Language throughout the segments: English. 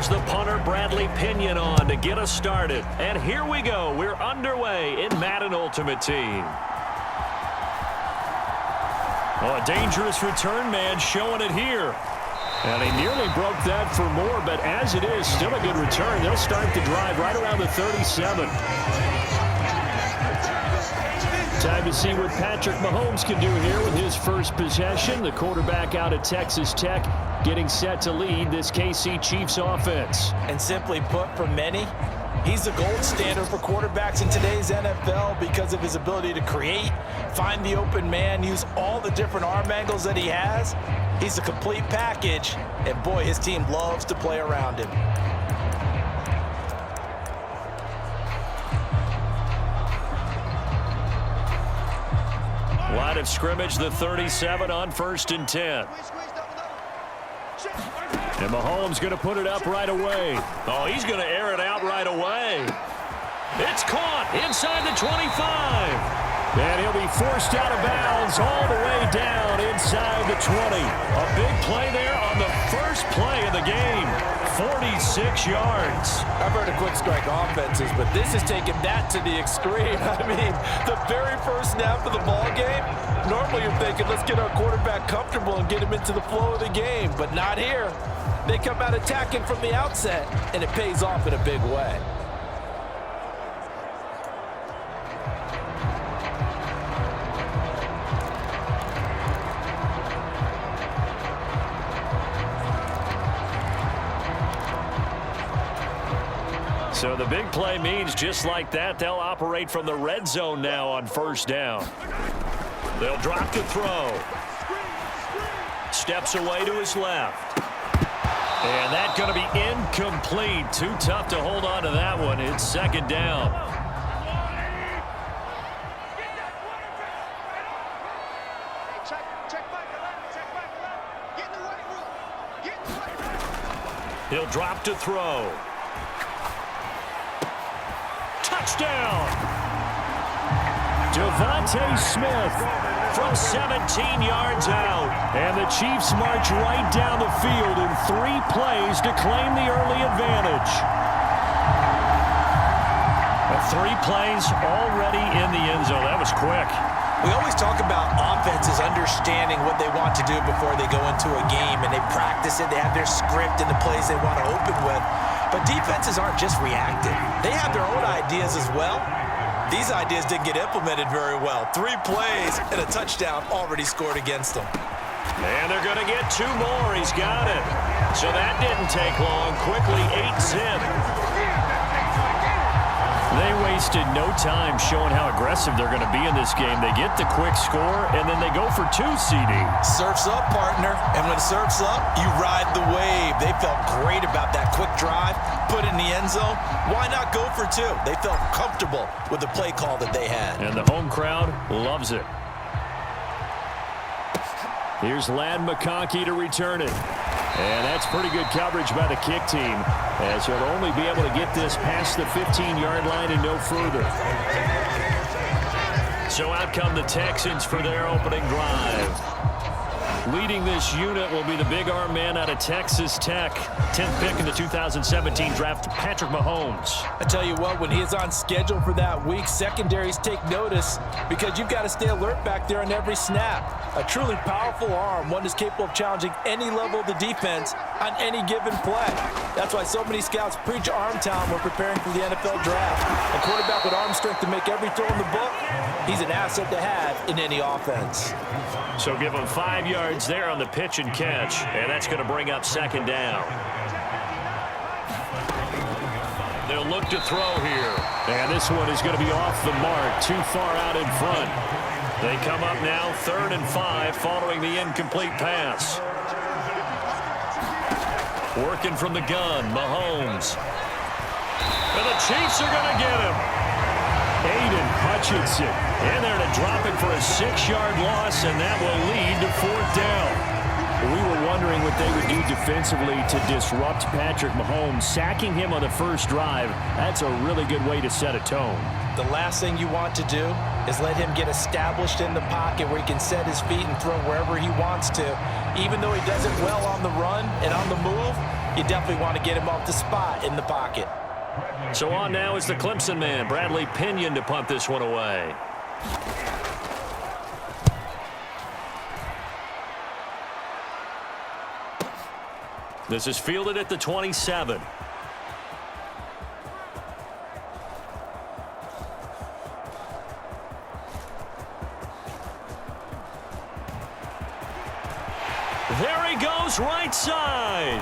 There's the punter, Bradley Pinion, on to get us started. And here we go. We're underway in Madden Ultimate Team. Oh, a dangerous return man showing it here. And he nearly broke that for more, but as it is, still a good return. They'll start the drive right around the 37. Time to see what Patrick Mahomes can do here with his first possession. The quarterback out of Texas Tech getting set to lead this KC Chiefs offense. And simply put, for many, he's the gold standard for quarterbacks in today's NFL because of his ability to create, find the open man, use all the different arm angles that he has. He's a complete package, and boy, his team loves to play around him. Line of scrimmage, the 37 on 1st and 10. And Mahomes going to put it up right away. Oh, he's going to air it out right away. It's caught inside the 25. And he'll be forced out of bounds all the way down inside the 20. A big play there on the first play of the game. 46 yards. I've heard of quick strike offenses, but this is taking that to the extreme. I mean, the very first snap of the ball game, normally you're thinking, let's get our quarterback comfortable and get him into the flow of the game, but not here. They come out attacking from the outset, and it pays off in a big way. So the big play means just like that, they'll operate from the red zone now on 1st down. They'll drop to throw. Steps away to his left. And that's going to be incomplete. Too tough to hold on to that one. It's 2nd down. He'll drop to throw. Touchdown! Devontae Smith from 17 yards out. And the Chiefs march right down the field in 3 plays to claim the early advantage. 3 plays already in the end zone. That was quick. We always talk about offenses understanding what they want to do before they go into a game, and they practice it. They have their script and the plays they want to open with. But defenses aren't just reactive. They have their own ideas as well. These ideas didn't get implemented very well. 3 plays and a touchdown already scored against them. And they're going to get 2 more. He's got it. So that didn't take long. Quickly 8-zip. They wasted no time showing how aggressive they're going to be in this game. They get the quick score, and then they go for 2, CD. Surf's up, partner. And when surf's up, you ride the wave. They felt great about that quick drive, put it in the end zone. Why not go for 2? They felt comfortable with the play call that they had. And the home crowd loves it. Here's Ladd McConkey to return it. And that's pretty good coverage by the kick team, as he'll only be able to get this past the 15-yard line and no further. So out come the Texans for their opening drive. Leading this unit will be the big arm man out of Texas Tech. 10th pick in the 2017 draft, Patrick Mahomes. I tell you what, when he is on schedule for that week, secondaries take notice because you've got to stay alert back there on every snap. A truly powerful arm, one that's capable of challenging any level of the defense on any given play. That's why so many scouts preach arm talent when preparing for the NFL draft. A quarterback with arm strength to make every throw in the book, he's an asset to have in any offense. So give him 5 yards there on the pitch and catch, and that's going to bring up 2nd down. They'll look to throw here. And this one is going to be off the mark, too far out in front. They come up now 3rd and 5 following the incomplete pass. Working from the gun, Mahomes. And the Chiefs are going to get him. Aiden Hutchinson in there to drop it for a 6-yard loss, and that will lead to 4th down. We were wondering what they would do defensively to disrupt Patrick Mahomes. Sacking him on the first drive, that's a really good way to set a tone. The last thing you want to do is let him get established in the pocket where he can set his feet and throw wherever he wants to. Even though he does it well on the run and on the move, you definitely want to get him off the spot in the pocket. So on now is the Clemson man, Bradley Pinion, to punt this one away. This is fielded at the 27. There he goes, right side.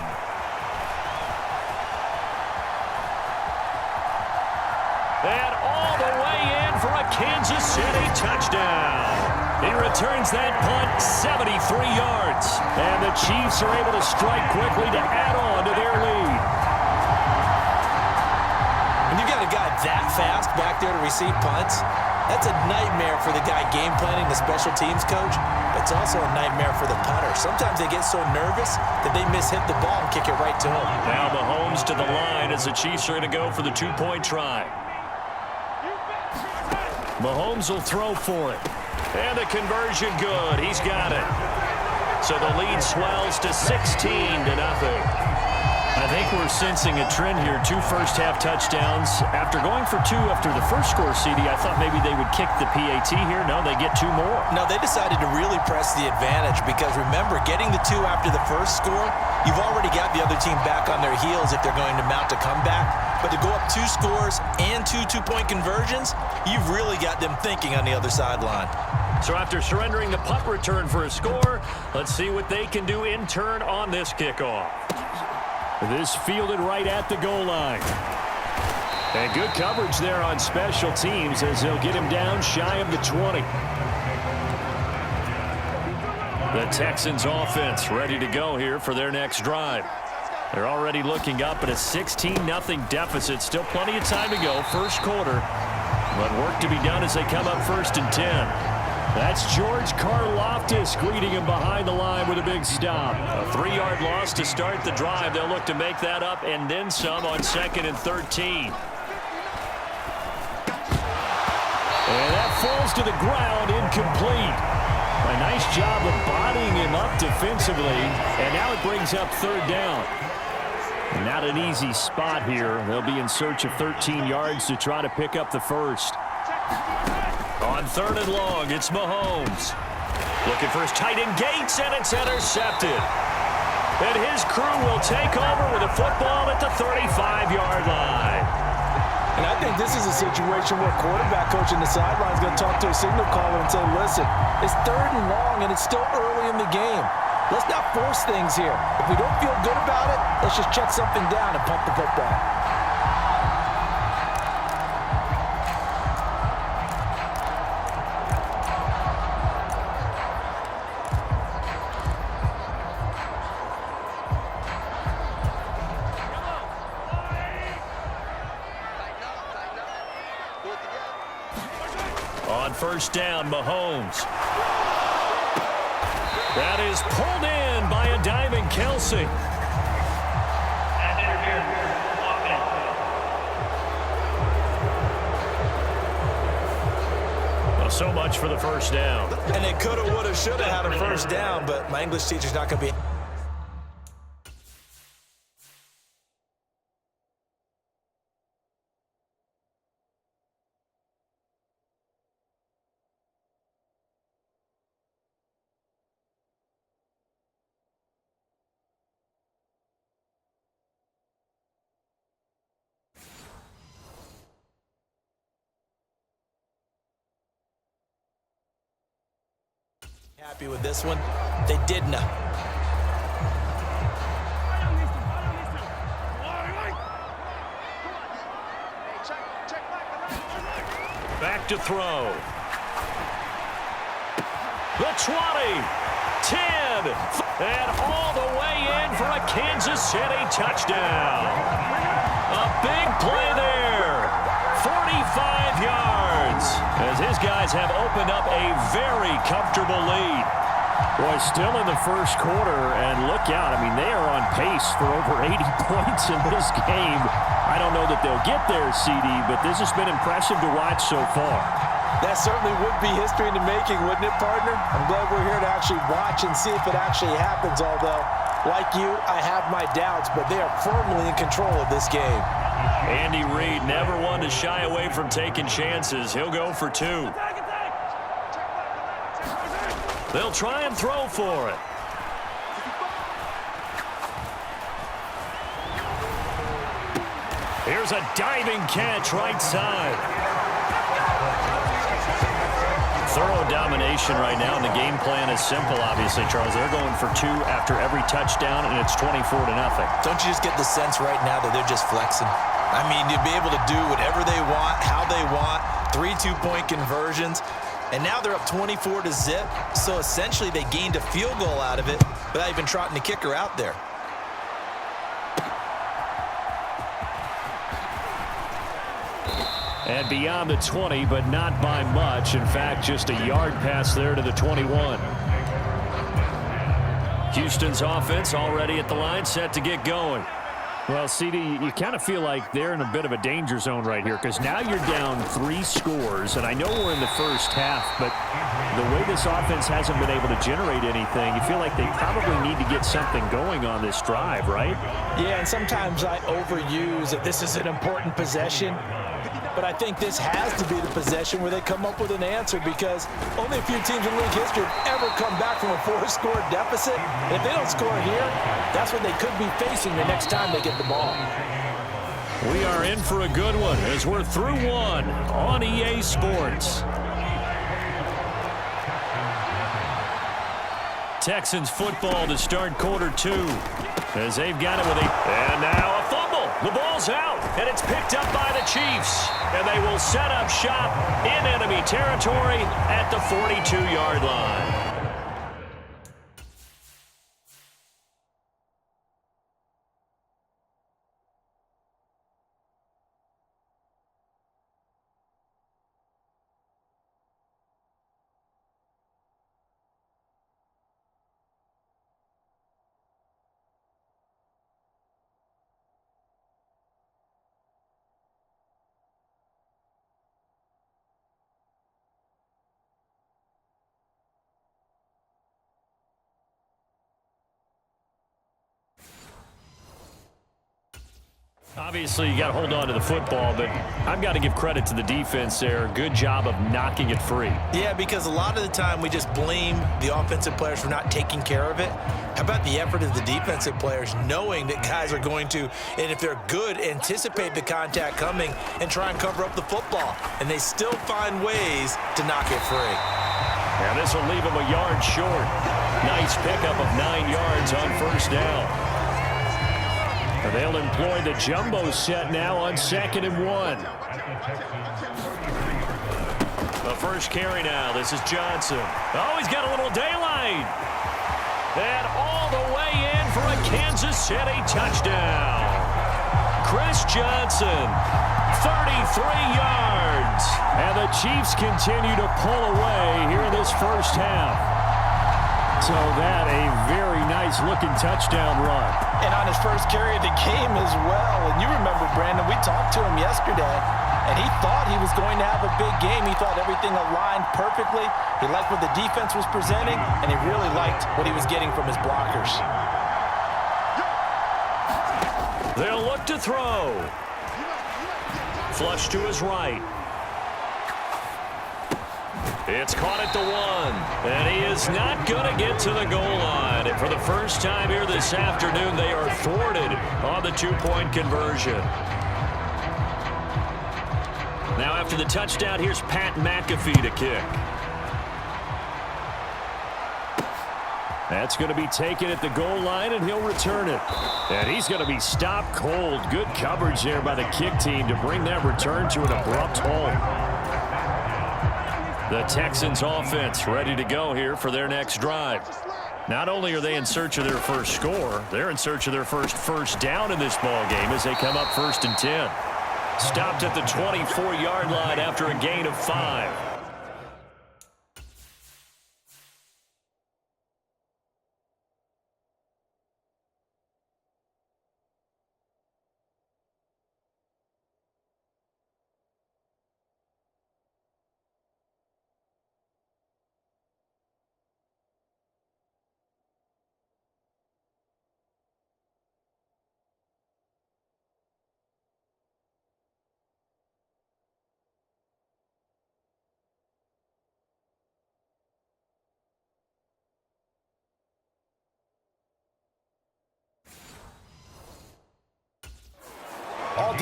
And all the way in for a Kansas City touchdown. He returns that punt 73 yards. And the Chiefs are able to strike quickly to add on to their lead. When you got a guy that fast back there to receive punts, that's a nightmare for the guy game planning, the special teams coach. But it's also a nightmare for the punter. Sometimes they get so nervous that they mishit the ball and kick it right to him. Now Mahomes to the line as the Chiefs are going to go for the two-point try. Mahomes will throw for it. And the conversion good. He's got it. So the lead swells to 16-0. I think we're sensing a trend here. 2 first-half touchdowns. After going for 2 after the first score, CD, I thought maybe they would kick the PAT here. No, they get 2 more. No, they decided to really press the advantage because, remember, getting the 2 after the first score, you've already got the other team back on their heels if they're going to mount a comeback. But to go up 2 scores and 2 two-point conversions, you've really got them thinking on the other sideline. So after surrendering the punt return for a score, let's see what they can do in turn on this kickoff. This fielded right at the goal line. And good coverage there on special teams as they'll get him down shy of the 20. The Texans offense ready to go here for their next drive. They're already looking up at a 16-0 deficit. Still plenty of time to go, first quarter. But work to be done as they come up 1st and 10. That's George Karlaftis greeting him behind the line with a big stop. A 3-yard loss to start the drive. They'll look to make that up and then some on 2nd and 13. And that falls to the ground, incomplete. A nice job of bodying him up defensively. And now it brings up 3rd down. Not an easy spot here. They'll be in search of 13 yards to try to pick up the first. On 3rd and long, it's Mahomes. Looking for his tight end Gates, and it's intercepted. And his crew will take over with a football at the 35-yard line. And I think this is a situation where quarterback coach in the sideline is going to talk to a signal caller and say, listen, it's 3rd and long, and it's still early in the game. Let's not force things here. If we don't feel good about it, let's just check something down and pump the football. On 1st down, Mahomes. That is pulled in by a diving Kelsey. Well, so much for the 1st down. And they coulda, woulda, shoulda had a 1st down, but my English teacher's not going to be... happy with this one. They did not. Back to throw. The 20, 10, and all the way in for a Kansas City touchdown. A big play there. 45 yards as his guys have opened up a very comfortable lead. Boy, still in the first quarter, and look out. I mean, they are on pace for over 80 points in this game. I don't know that they'll get there, CD, but this has been impressive to watch so far. That certainly would be history in the making, wouldn't it, partner? I'm glad we're here to actually watch and see if it actually happens, although Like you, I have my doubts, but they are firmly in control of this game. Andy Reid never one to shy away from taking chances. He'll go for 2. They'll try and throw for it. Here's a diving catch right side. Thorough domination right now, and the game plan is simple, obviously, Charles. They're going for 2 after every touchdown, and it's 24-0. Don't you just get the sense right now that they're just flexing? I mean, you'd be able to do whatever they want, how they want, 3 two-point conversions, and now they're up 24-0, so essentially they gained a field goal out of it without even trotting the kicker out there. And beyond the 20, but not by much. In fact, just a yard pass there to the 21. Houston's offense already at the line, set to get going. Well, CD, you kind of feel like they're in a bit of a danger zone right here because now you're down 3 scores, and I know we're in the first half, but the way this offense hasn't been able to generate anything, you feel like they probably need to get something going on this drive, right? Yeah, and sometimes I overuse that this is an important possession, but I think this has to be the possession where they come up with an answer because only a few teams in league history have ever come back from a 4-score deficit. If they don't score here, that's what they could be facing the next time they get the ball. We are in for a good one as we're through 1 on EA Sports. Texans football to start quarter 2 as they've got it with and now a fumble. The ball's out, and it's picked up by the Chiefs. And they will set up shop in enemy territory at the 42-yard line. Obviously, you got to hold on to the football, but I've got to give credit to the defense there. Good job of knocking it free. Yeah, because a lot of the time we just blame the offensive players for not taking care of it. How about the effort of the defensive players knowing that guys are going to, and if they're good, anticipate the contact coming and try and cover up the football. And they still find ways to knock it free. And this will leave them a yard short. Nice pickup of 9 yards on first down. They'll employ the jumbo set now on 2nd and 1. The first carry now. This is Johnson. Oh, he's got a little daylight. And all the way in for a Kansas City touchdown. Chris Johnson, 33 yards. And the Chiefs continue to pull away here in this first half. So that a very nice-looking touchdown run. And on his first carry of the game as well. And you remember, Brandon, we talked to him yesterday, and he thought he was going to have a big game. He thought everything aligned perfectly. He liked what the defense was presenting, and he really liked what he was getting from his blockers. They'll look to throw. Flush to his right. It's caught at the 1, and he is not going to get to the goal line. And for the first time here this afternoon, they are thwarted on the 2-point conversion. Now after the touchdown, here's Pat McAfee to kick. That's going to be taken at the goal line, and he'll return it. And he's going to be stopped cold. Good coverage there by the kick team to bring that return to an abrupt halt. The Texans offense ready to go here for their next drive. Not only are they in search of their first score, they're in search of their first down in this ball game as they come up 1st and 10. Stopped at the 24-yard line after a gain of 5.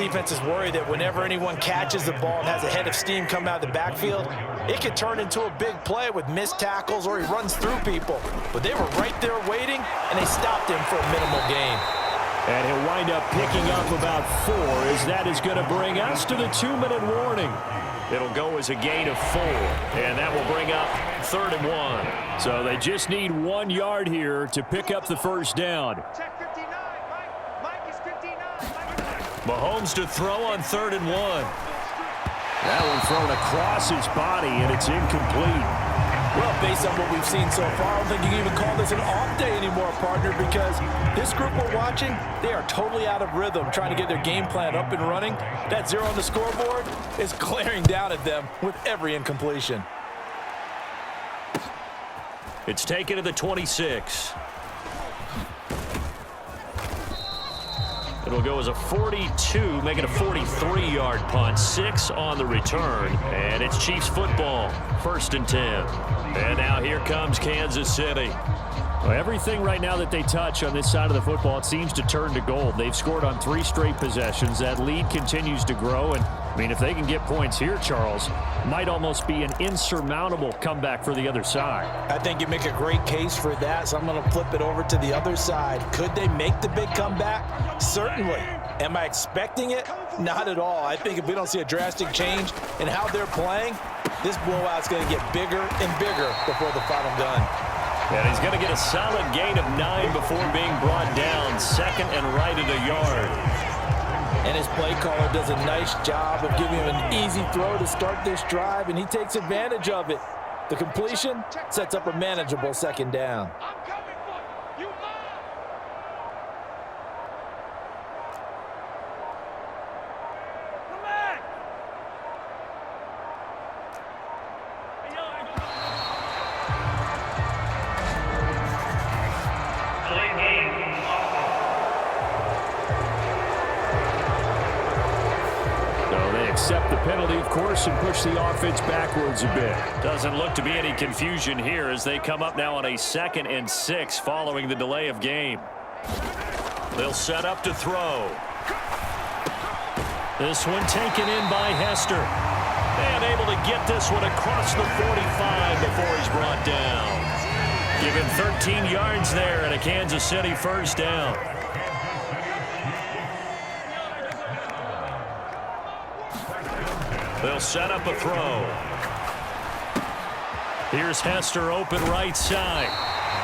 defense is worried that whenever anyone catches the ball and has a head of steam come out of the backfield, it could turn into a big play with missed tackles or he runs through people. But they were right there waiting, and they stopped him for a minimal gain. And he'll wind up picking up about 4, as that is going to bring us to the 2-minute warning. It'll go as a gain of 4, and that will bring up 3rd and 1. So they just need 1 yard here to pick up the first down. Mahomes to throw on 3rd and 1. That one thrown across his body, and it's incomplete. Well, based on what we've seen so far, I don't think you can even call this an off day anymore, partner, because this group we're watching, they are totally out of rhythm, trying to get their game plan up and running. That 0 on the scoreboard is glaring down at them with every incompletion. It's taken to the 26. It'll go as a 42, making a 43-yard punt. 6 on the return, and it's Chiefs football. 1st and 10. And now here comes Kansas City. Well, everything right now that they touch on this side of the football, it seems to turn to gold. They've scored on 3 straight possessions. That lead continues to grow, and I mean, if they can get points here, Charles, might almost be an insurmountable comeback for the other side. I think you make a great case for that, so I'm going to flip it over to the other side. Could they make the big comeback? Certainly. Am I expecting it? Not at all. I think if we don't see a drastic change in how they're playing, this blowout's going to get bigger and bigger before the final gun. And he's going to get a solid gain of 9 before being brought down. 2nd and right at a yard. And his play caller does a nice job of giving him an easy throw to start this drive, and he takes advantage of it. The completion sets up a manageable 2nd down. Accept the penalty, of course, and push the offense backwards a bit. Doesn't look to be any confusion here as they come up now on a 2nd and 6 following the delay of game. They'll set up to throw. This one taken in by Hester. And able to get this one across the 45 before he's brought down. Give him 13 yards there and a Kansas City 1st down. They'll set up a throw. Here's Hester open right side.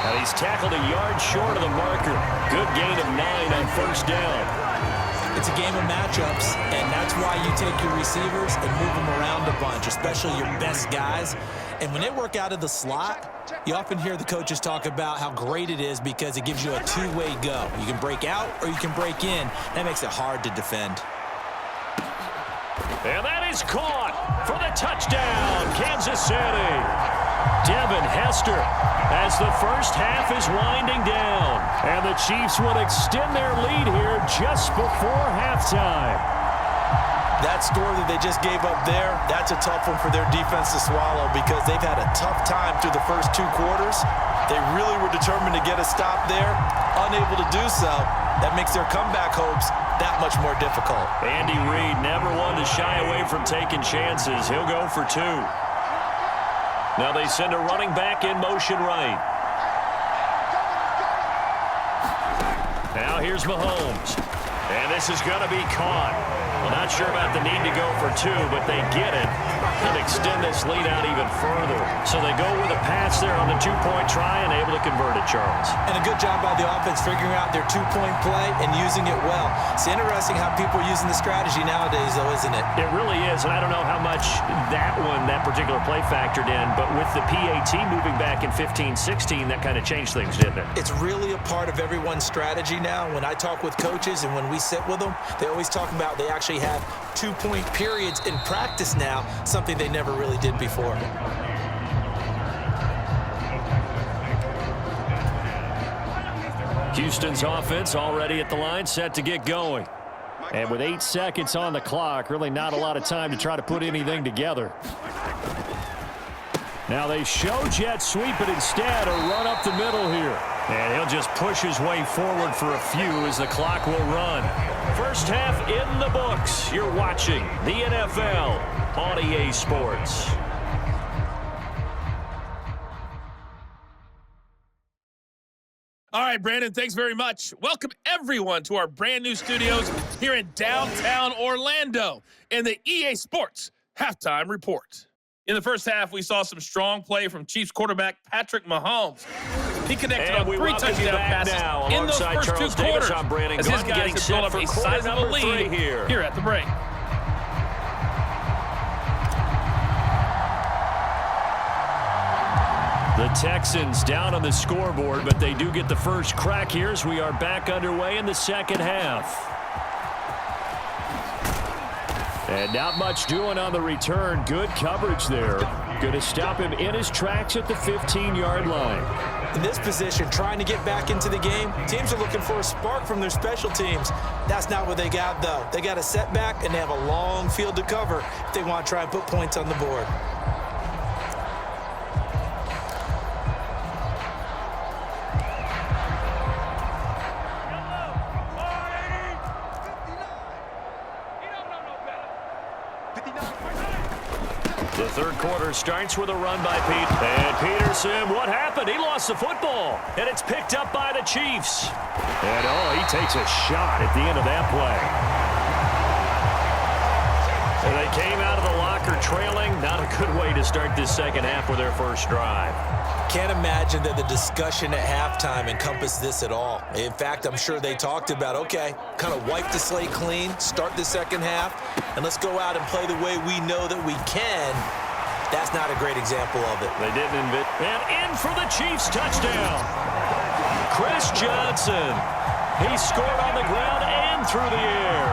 And he's tackled a yard short of the marker. Good gain of 9 on 1st down. It's a game of matchups, and that's why you take your receivers and move them around a bunch, especially your best guys. And when they work out of the slot, you often hear the coaches talk about how great it is because it gives you a two-way go. You can break out or you can break in. That makes it hard to defend. And that is caught for the touchdown, Kansas City. Devin Hester as the first half is winding down. And the Chiefs will extend their lead here just before halftime. That score that they just gave up there, that's a tough one for their defense to swallow because they've had a tough time through the first 2 quarters. They really were determined to get a stop there, unable to do so. That makes their comeback hopes that much more difficult. Andy Reid never one to shy away from taking chances. He'll go for 2. Now they send a running back in motion right. Now here's Mahomes. And this is going to be caught. Well, not sure about the need to go for 2, but they get it and extend this lead out even further. So they go with a pass there on the 2-point try and able to convert it, Charles. And a good job by the offense figuring out their 2-point play and using it well. It's interesting how people are using the strategy nowadays, though, isn't it? It really is, and I don't know how much that particular play factored in, but with the PAT moving back in 15-16, that kind of changed things, didn't it? It's really a part of everyone's strategy now. When I talk with coaches and when we sit with them, they always talk about they actually have 2-point periods in practice now, something they never really did before. Houston's offense already at the line, set to get going. And with 8 seconds on the clock, really not a lot of time to try to put anything together. Now they show jet sweep, but instead a run up the middle here. And he'll just push his way forward for a few as the clock will run. First half in the books. You're watching the NFL on EA Sports. All right, Brandon, thanks very much. Welcome, everyone, to our brand new studios here in downtown Orlando in the EA Sports Halftime Report. In the first half, we saw some strong play from Chiefs quarterback Patrick Mahomes. He connected on 3 touchdown passes in those first Charles 2 quarters Brandon as his Gunn guys have built up a sizable lead here at the break. The Texans down on the scoreboard, but they do get the first crack here as we are back underway in the second half. And not much doing on the return. Good coverage there. Going to stop him in his tracks at the 15-yard line. In this position, trying to get back into the game, teams are looking for a spark from their special teams. That's not what they got, though. They got a setback, and they have a long field to cover if they want to try and put points on the board. The third quarter starts with a run by Pete. And Peterson, what happened? He lost the football. And it's picked up by the Chiefs. And, he takes a shot at the end of that play. And they came out of the locker trailing. Not a good way to start this second half with their first drive. Can't imagine that the discussion at halftime encompassed this at all. In fact, I'm sure they talked about, okay, kind of wipe the slate clean, start the second half, and let's go out and play the way we know that we can. That's not a great example of it. They didn't invent. And in for the Chiefs touchdown. Chris Johnson. He scored on the ground and through the air.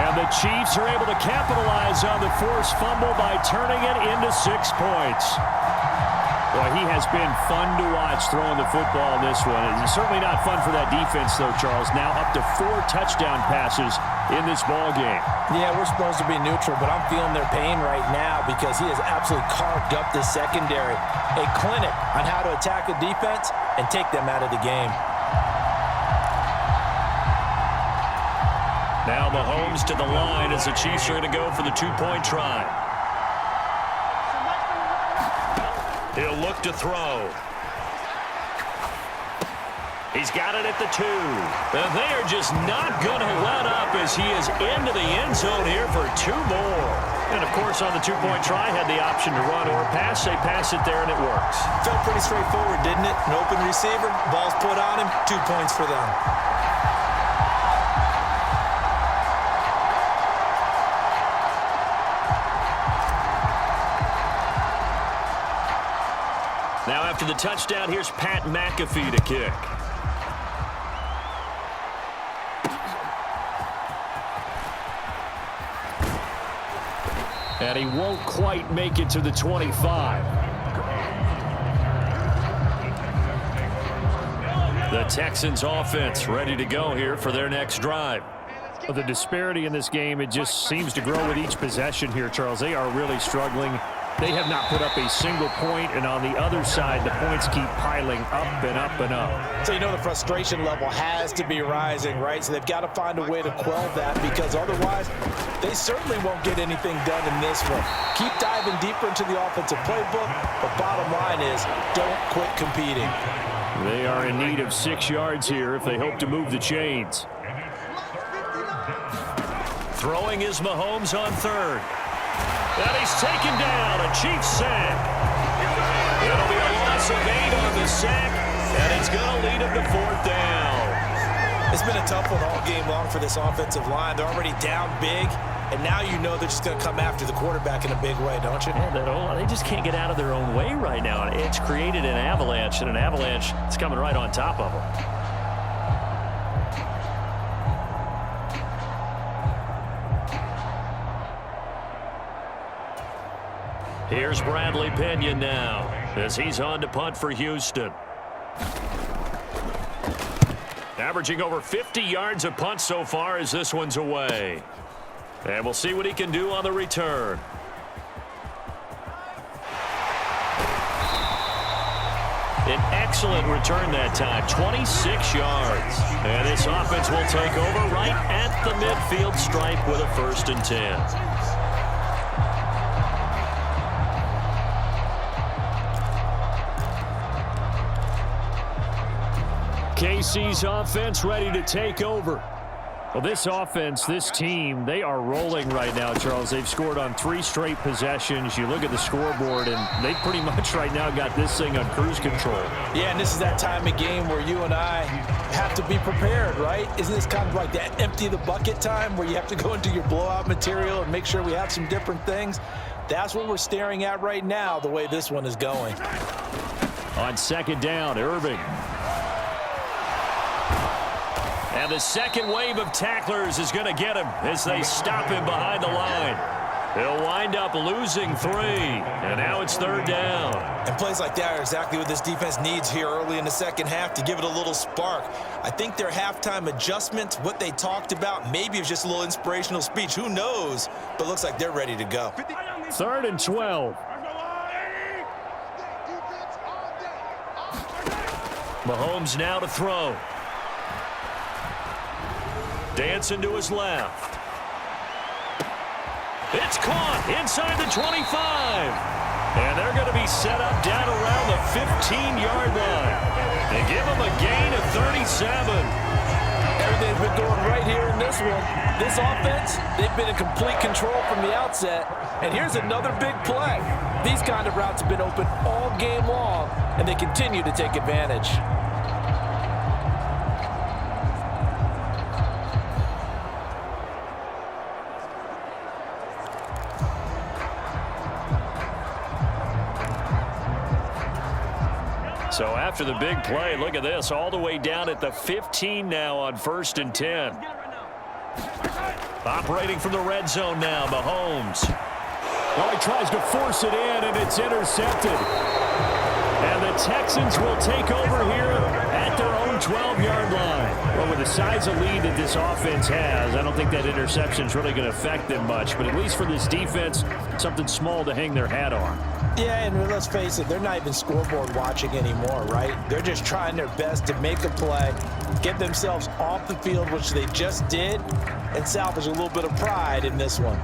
And the Chiefs are able to capitalize on the forced fumble by turning it into 6 points. Boy, he has been fun to watch throwing the football in this one. It's certainly not fun for that defense, though, Charles. Now up to 4 touchdown passes in this ball game. Yeah, we're supposed to be neutral, but I'm feeling their pain right now because he has absolutely carved up this secondary. A clinic on how to attack a defense and take them out of the game. Now Mahomes to the line as the Chiefs are going to go for the 2-point try. He'll look to throw. He's got it at the 2. And they are just not going to let up as he is into the end zone here for 2 more. And, of course, on the 2-point try, had the option to run or pass. They pass it there, and it works. Felt pretty straightforward, didn't it? An open receiver, ball's put on him, 2 points for them. Now after the touchdown, here's Pat McAfee to kick. And he won't quite make it to the 25. The Texans offense ready to go here for their next drive. Well, the disparity in this game, it just seems to grow with each possession here, Charles. They are really struggling. They have not put up a single point, and on the other side, the points keep piling up and up and up. So you know the frustration level has to be rising, right? So they've got to find a way to quell that because otherwise they certainly won't get anything done in this one. Keep diving deeper into the offensive playbook, but bottom line is don't quit competing. They are in need of 6 yards here if they hope to move the chains. Throwing is Mahomes on third. And he's taken down, a Chiefs sack. It'll be a loss of 8 on the sack, and it's going to lead him to 4th down. It's been a tough one all game long for this offensive line. They're already down big, and now you know they're just going to come after the quarterback in a big way, don't you? Yeah, they just can't get out of their own way right now. It's created an avalanche, and an avalanche is coming right on top of them. Here's Bradley Pinion now as he's on to punt for Houston. Averaging over 50 yards a punt so far as this one's away. And we'll see what he can do on the return. An excellent return that time, 26 yards. And this offense will take over right at the midfield stripe with a 1st and 10. KC's offense ready to take over. Well, this offense, this team, they are rolling right now, Charles. They've scored on 3 straight possessions. You look at the scoreboard, and they pretty much right now got this thing on cruise control. Yeah, and this is that time of game where you and I have to be prepared, right? Isn't this kind of like that empty the bucket time where you have to go into your blowout material and make sure we have some different things? That's what we're staring at right now, the way this one is going. On 2nd down, Irving. And the second wave of tacklers is going to get him as they stop him behind the line. He'll wind up losing 3, and now it's 3rd down. And plays like that are exactly what this defense needs here early in the second half to give it a little spark. I think their halftime adjustment, what they talked about, maybe it was just a little inspirational speech. Who knows? But it looks like they're ready to go. 3rd and 12. Mahomes now to throw. Dancing to his left. It's caught inside the 25. And they're going to be set up down around the 15-yard line. They give them a gain of 37. Everything's been going right here in this one. This offense, they've been in complete control from the outset. And here's another big play. These kind of routes have been open all game long, and they continue to take advantage. So after the big play, look at this, all the way down at the 15 now on 1st and 10. Operating from the red zone now, Mahomes. Oh, he tries to force it in, and it's intercepted. And the Texans will take over here at their own 12-yard line. Well, with the size of lead that this offense has, I don't think that interception is really going to affect them much. But at least for this defense, something small to hang their hat on. Yeah, and let's face it, they're not even scoreboard watching anymore, right? They're just trying their best to make a play, get themselves off the field, which they just did, and salvage a little bit of pride in this one.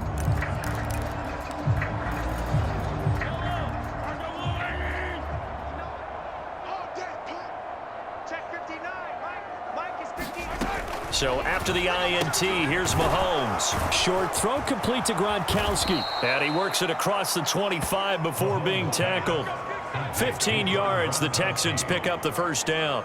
So after the INT, here's Mahomes. Short throw complete to Gronkowski. And he works it across the 25 before being tackled. 15 yards, the Texans pick up the 1st down.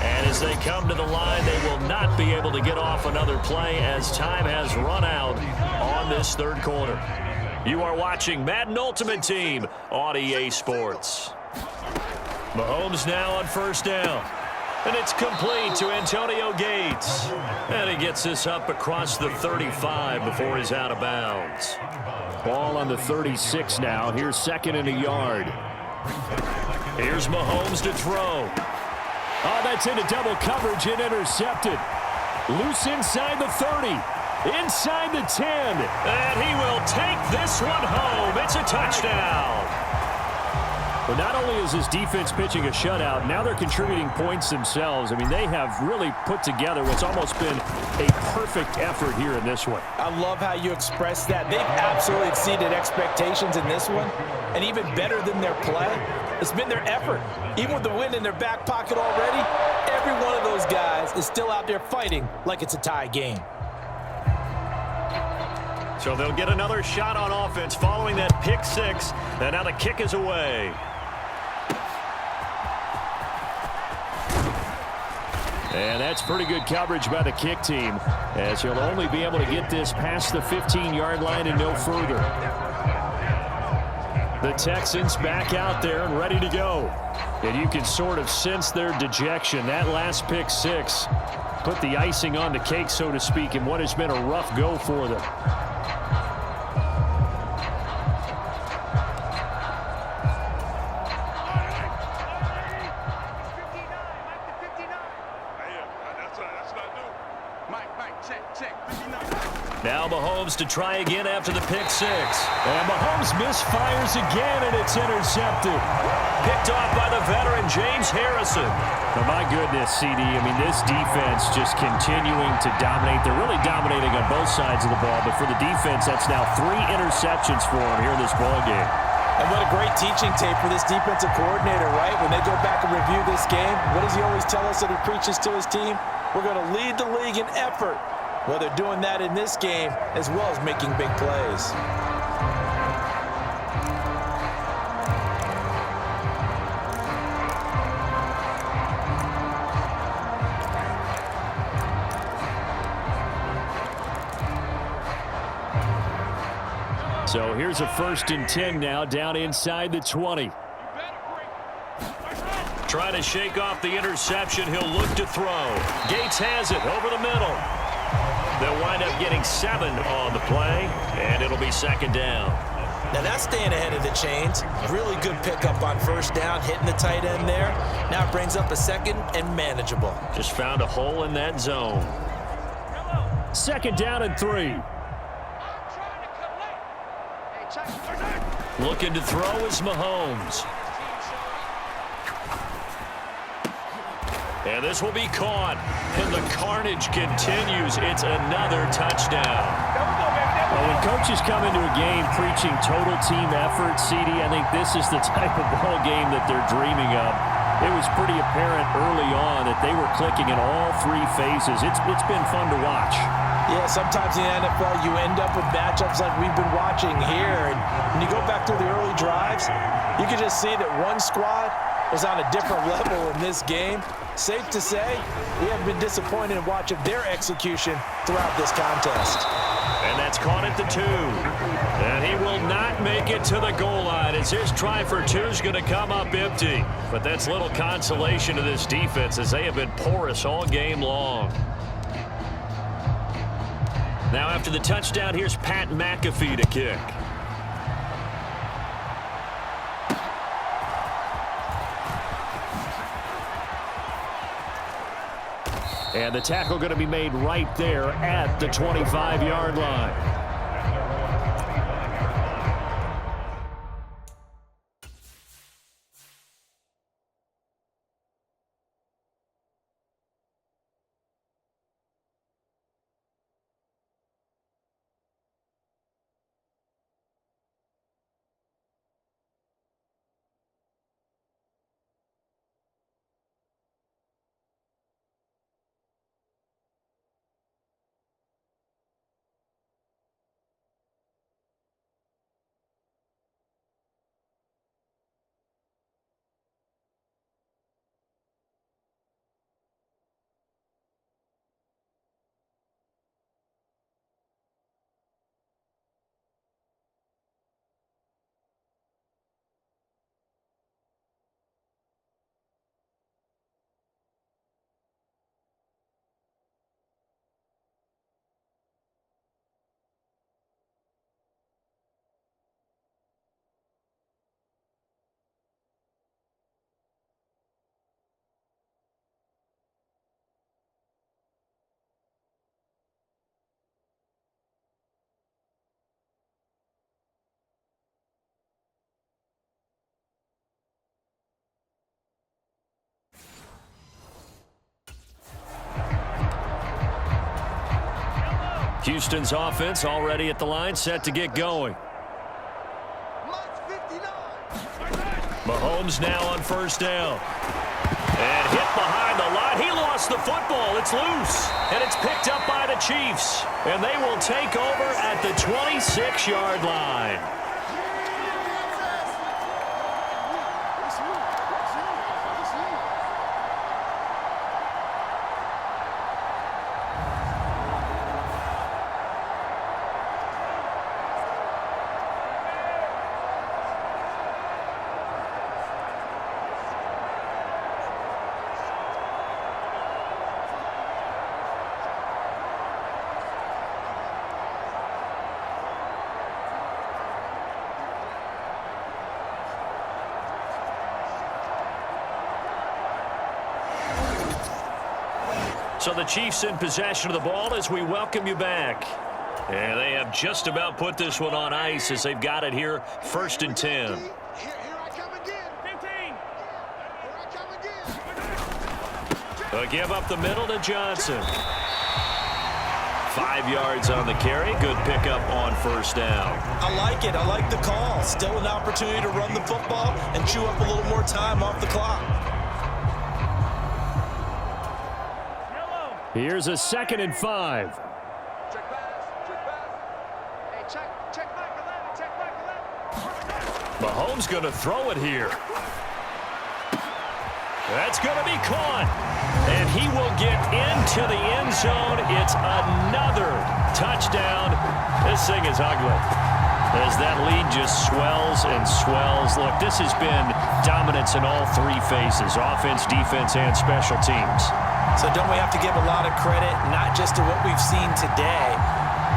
And as they come to the line, they will not be able to get off another play as time has run out on this 3rd quarter. You are watching Madden Ultimate Team on EA Sports. Mahomes now on first down. And it's complete to Antonio Gates. And he gets this up across the 35 before he's out of bounds. Ball on the 36 now. Here's second and a yard. Here's Mahomes to throw. Oh, that's into double coverage and intercepted. Loose inside the 30. Inside the 10. And he will take this one home. It's a touchdown. But not only is this defense pitching a shutout, now they're contributing points themselves. I mean, they have really put together what's almost been a perfect effort here in this one. I love how you express that. They've absolutely exceeded expectations in this one, and even better than their play, it's been their effort. Even with the win in their back pocket already, every one of those guys is still out there fighting like it's a tie game. So they'll get another shot on offense following that pick six, and now the kick is away. And that's pretty good coverage by the kick team, as he'll only be able to get this past the 15-yard line and no further. The Texans back out there and ready to go. And you can sort of sense their dejection. That last pick six put the icing on the cake, so to speak, in what has been a rough go for them. Now Mahomes to try again after the pick six. And Mahomes misfires again, and it's intercepted. Picked off by the veteran James Harrison. Oh, my goodness, CD. I mean, this defense just continuing to dominate. They're really dominating on both sides of the ball, but for the defense, that's now 3 interceptions for them here in this ball game. And what a great teaching tape for this defensive coordinator, right? When they go back and review this game, what does he always tell us that he preaches to his team? We're going to lead the league in effort. Well, they're doing that in this game as well as making big plays. So here's a 1st and 10 now, down inside the 20. Trying to shake off the interception. He'll look to throw. Gates has it over the middle. They'll wind up getting 7 on the play, and it'll be 2nd down. Now that's staying ahead of the chains. Really good pickup on 1st down, hitting the tight end there. Now it brings up a 2nd and manageable. Just found a hole in that zone. 2nd down and 3. Looking to throw is Mahomes. And this will be caught. And the carnage continues. It's another touchdown. Well, when coaches come into a game preaching total team effort, CD, I think this is the type of ball game that they're dreaming of. It was pretty apparent early on that they were clicking in all 3 phases. It's been fun to watch. Yeah, sometimes in the NFL you end up with matchups like we've been watching here. And when you go back through the early drives, you can just see that one squad was on a different level in this game. Safe to say, we have been disappointed in watching their execution throughout this contest. And that's caught at the 2. And he will not make it to the goal line as his try for 2 is going to come up empty. But that's little consolation to this defense as they have been porous all game long. Now after the touchdown, here's Pat McAfee to kick. And the tackle going to be made right there at the 25-yard line. Houston's offense already at the line, set to get going. Mahomes now on first down. And hit behind the line. He lost the football. It's loose. And it's picked up by the Chiefs. And they will take over at the 26-yard line. So the Chiefs in possession of the ball as we welcome you back. And they have just about put this one on ice as they've got it here, 1st and 10. Here I come again. 15. Here I come again. A give up the middle to Johnson. 5 yards on the carry. Good pickup on first down. I like it. I like the call. Still an opportunity to run the football and chew up a little more time off the clock. Here's a 2nd and 5. Check pass. Check pass. Hey, check back 11. Check back 11. Mahomes going to throw it here. That's going to be caught. And he will get into the end zone. It's another touchdown. This thing is ugly. As that lead just swells and swells. Look, this has been dominance in all 3 phases. Offense, defense, and special teams. So don't we have to give a lot of credit, not just to what we've seen today,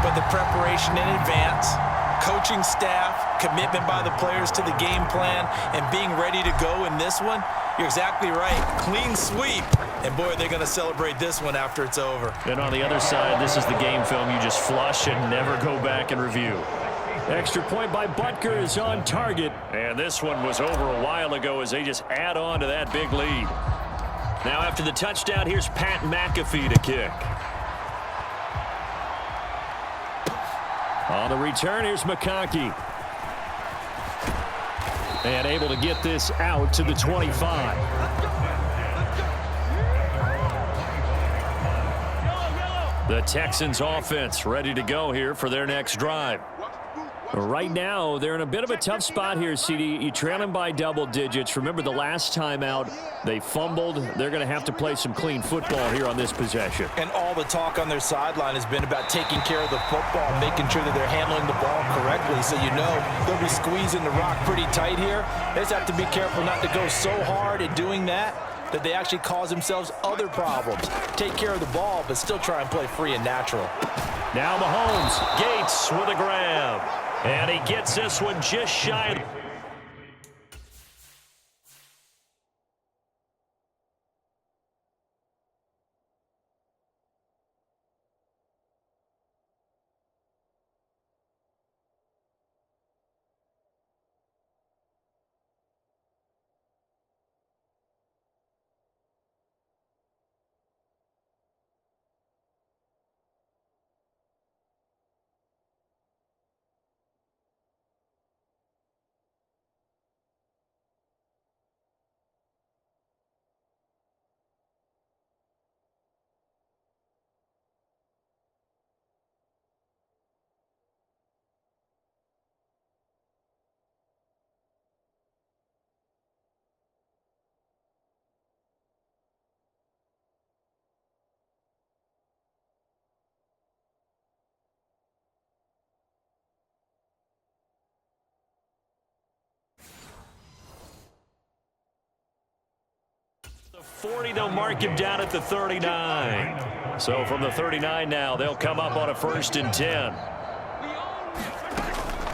but the preparation in advance, coaching staff, commitment by the players to the game plan, and being ready to go in this one? You're exactly right. Clean sweep. And, boy, they're going to celebrate this one after it's over. And on the other side, this is the game film you just flush and never go back and review. Extra point by Butker is on target. And this one was over a while ago as they just add on to that big lead. Now after the touchdown, here's Pat McAfee to kick. On the return, here's McConkey. And able to get this out to the 25. The Texans offense ready to go here for their next drive. Right now, they're in a bit of a tough spot here, CD. You trail them by double digits. Remember the last time out, they fumbled. They're going to have to play some clean football here on this possession. And all the talk on their sideline has been about taking care of the football, making sure that they're handling the ball correctly. So you know they'll be squeezing the rock pretty tight here. They just have to be careful not to go so hard at doing that they actually cause themselves other problems. Take care of the ball, but still try and play free and natural. Now Mahomes, Gates with a grab. And he gets this one just shy of... The 40, they'll mark him down at the 39. So from the 39 now, they'll come up on a 1st and 10.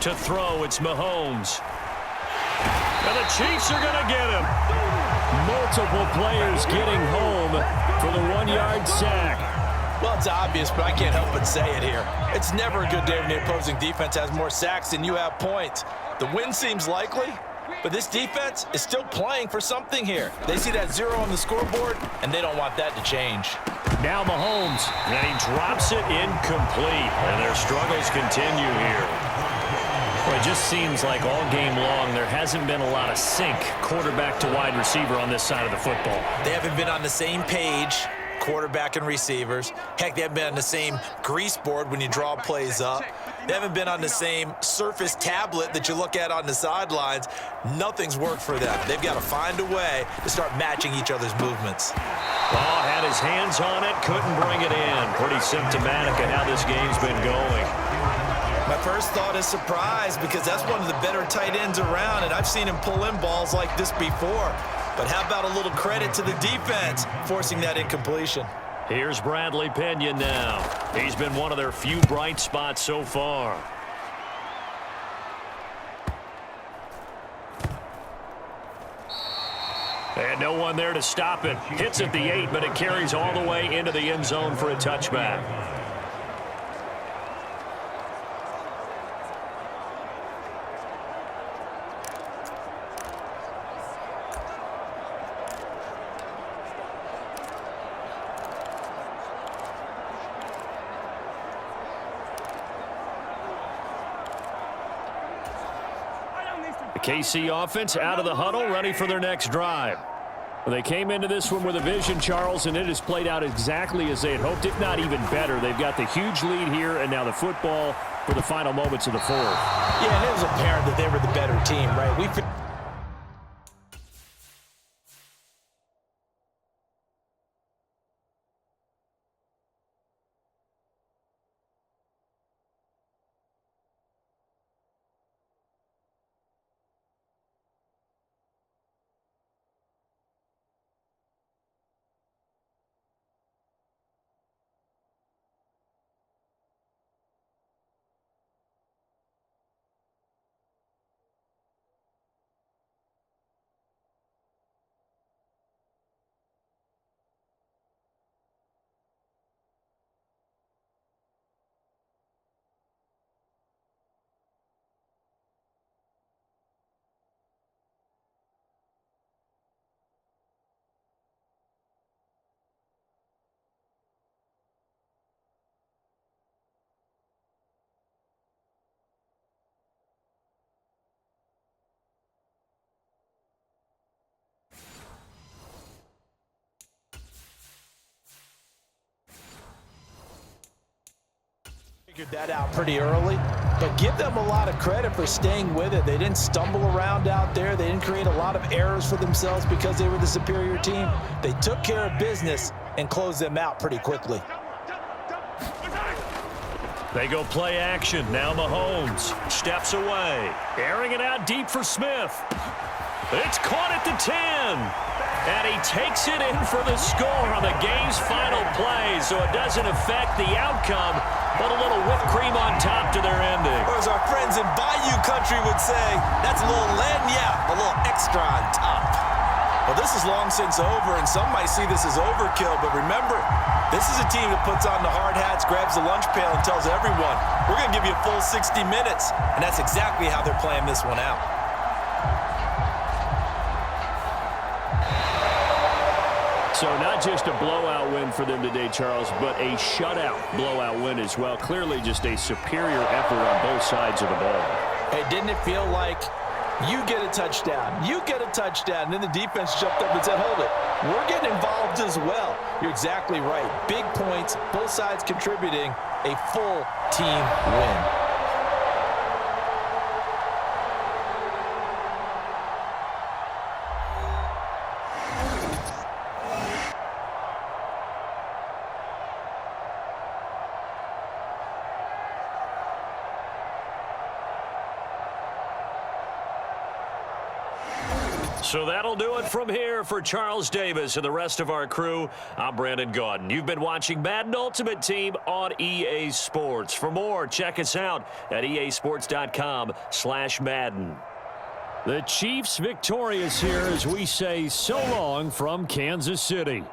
To throw, it's Mahomes. And the Chiefs are going to get him. Multiple players getting home for the 1-yard sack. Well, it's obvious, but I can't help but say it here. It's never a good day when the opposing defense has more sacks than you have points. The win seems likely, But this defense is still playing for something here. They see that 0 on the scoreboard, and they don't want that to change. Now Mahomes, and he drops it incomplete, and their struggles continue here. Well, it just seems like all game long there hasn't been a lot of sync quarterback to wide receiver on this side of the football. They haven't been on the same page, quarterback and receivers. Heck, they haven't been on the same grease board when you draw plays up. They haven't been on the same Surface tablet that you look at on the sidelines. Nothing's worked for them. They've got to find a way to start matching each other's movements. Oh, had his hands on it, couldn't bring it in. Pretty symptomatic of how this game's been going. My first thought is surprise because that's one of the better tight ends around, and I've seen him pull in balls like this before. But how about a little credit to the defense forcing that incompletion? Here's Bradley Pena now. He's been one of their few bright spots so far. And no one there to stop it. Hits at the 8, but it carries all the way into the end zone for a touchback. The KC offense out of the huddle, ready for their next drive. Well, they came into this one with a vision, Charles, and it has played out exactly as they had hoped, if not even better. They've got the huge lead here, and now the football for the final moments of the fourth. Yeah, and it was apparent that they were the better team, right? Figured that out pretty early, but give them a lot of credit for staying with it. They didn't stumble around out there. They didn't create a lot of errors for themselves because they were the superior team. They took care of business and closed them out pretty quickly. They go play action. Now Mahomes steps away. Airing it out deep for Smith. It's caught at the 10. And he takes it in for the score on the game's final play, so it doesn't affect the outcome, but a little whipped cream on top to their ending. Or as our friends in Bayou Country would say, that's a little lagniappe, a little extra on top. Well, this is long since over, and some might see this as overkill, but remember, this is a team that puts on the hard hats, grabs the lunch pail, and tells everyone, we're going to give you a full 60 minutes, and that's exactly how they're playing this one out. So not just a blowout win for them today, Charles, but a shutout blowout win as well. Clearly just a superior effort on both sides of the ball. Hey, didn't it feel like you get a touchdown, you get a touchdown, and then the defense jumped up and said, hold it, we're getting involved as well. You're exactly right. Big points, both sides contributing, a full team win. So that'll do it from here for Charles Davis and the rest of our crew. I'm Brandon Gaudin. You've been watching Madden Ultimate Team on EA Sports. For more, check us out at easports.com/Madden. The Chiefs victorious here as we say so long from Kansas City.